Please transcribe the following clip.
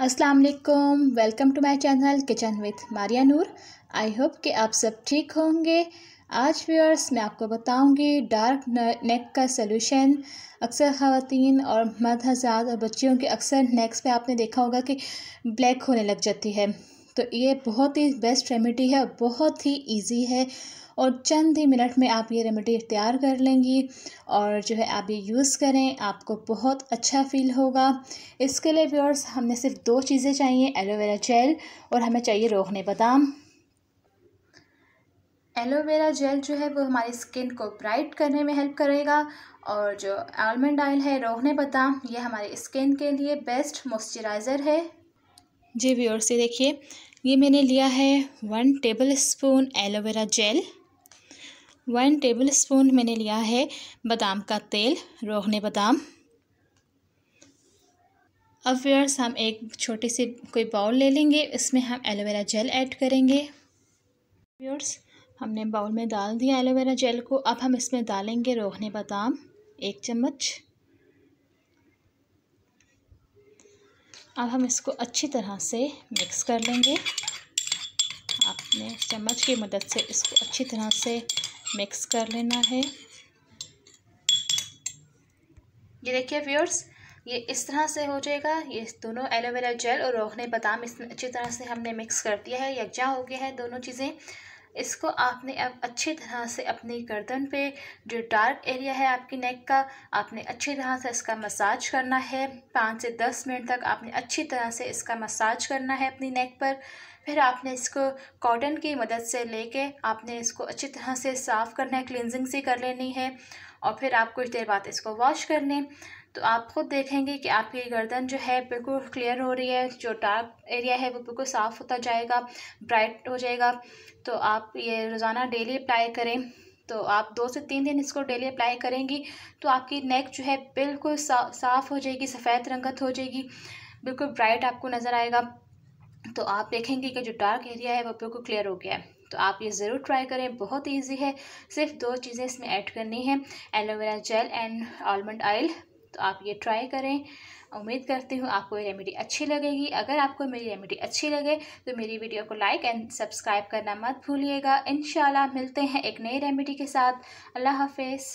अस्सलाम वालेकुम, welcome to my channel kitchen with Maria Noor. I hope कि आप सब ठीक होंगे। आज व्यूअर्स मैं आपको बताऊंगी डार्क नेक का सलूशन। अक्सर ख़वातीन और मर्द हज़रात और बच्चियों के अक्सर नेक्स पे आपने देखा होगा कि ब्लैक होने लग जाती है, तो ये बहुत ही बेस्ट रेमेडी है, बहुत ही इजी है और चंद ही मिनट में आप ये रेमेडी तैयार कर लेंगी और जो है आप ये यूज़ करें, आपको बहुत अच्छा फ़ील होगा। इसके लिए व्यूअर्स हमें सिर्फ 2 चीज़ें चाहिए, एलोवेरा जेल और हमें चाहिए रोगन बादाम। एलोवेरा जेल जो है वो हमारी स्किन को ब्राइट करने में हेल्प करेगा और जो आलमंड ऑयल है, रोगन बादाम, ये हमारी स्किन के लिए बेस्ट मॉइस्चराइज़र है। जी व्यूअर्स, ये देखिए, ये मैंने लिया है 1 table spoon aloe vera gel, 1 table spoon मैंने लिया है बादाम का तेल, रोगन बादाम। अब व्यूअर्स हम एक छोटी सी कोई बाउल ले लेंगे, इसमें हम एलोवेरा जेल ऐड करेंगे। व्यूअर्स, हमने बाउल में डाल दिया एलोवेरा जेल को। अब हम इसमें डालेंगे रोगन बादाम 1 चम्मच। अब हम इसको अच्छी तरह से मिक्स कर लेंगे। आपने चम्मच की मदद से इसको अच्छी तरह से मिक्स कर लेना है। ये देखिए व्यूअर्स, ये इस तरह से हो जाएगा। ये दोनों एलोवेरा जेल और रोगन बादाम इसमें अच्छी तरह से हमने मिक्स कर दिया है, यकजा हो गया है दोनों चीज़ें। इसको आपने अब अच्छी तरह से अपनी गर्दन पे, जो डार्क एरिया है आपकी नेक का, आपने अच्छी तरह से इसका मसाज करना है। 5 से 10 मिनट तक आपने अच्छी तरह से इसका मसाज करना है अपनी नेक पर। फिर आपने इसको कॉटन की मदद से लेके आपने इसको अच्छी तरह से साफ़ करना है, क्लिनजिंग सी कर लेनी है और फिर आप कुछ देर बाद इसको वॉश कर लें। तो आप खुद देखेंगे कि आपकी गर्दन जो है बिल्कुल क्लियर हो रही है, जो डार्क एरिया है वो बिल्कुल साफ़ होता जाएगा, ब्राइट हो जाएगा। तो आप ये रोज़ाना डेली अप्लाई करें। तो आप 2 से 3 दिन इसको डेली अप्लाई करेंगी तो आपकी नेक जो है बिल्कुल साफ़ हो जाएगी, सफ़ेद रंगत हो जाएगी, बिल्कुल ब्राइट आपको नज़र आएगा। तो आप देखेंगे कि जो डार्क एरिया है वो बिल्कुल क्लियर हो गया है। तो आप ये ज़रूर ट्राई करें, बहुत ईजी है। सिर्फ 2 चीज़ें इसमें ऐड करनी है, aloe vera gel and almond oil. तो आप ये ट्राई करें। उम्मीद करती हूँ आपको ये रेमेडी अच्छी लगेगी। अगर आपको मेरी रेमेडी अच्छी लगे तो मेरी वीडियो को लाइक एंड सब्सक्राइब करना मत भूलिएगा। इंशाल्लाह मिलते हैं एक नई रेमेडी के साथ। अल्लाह हाफिज़।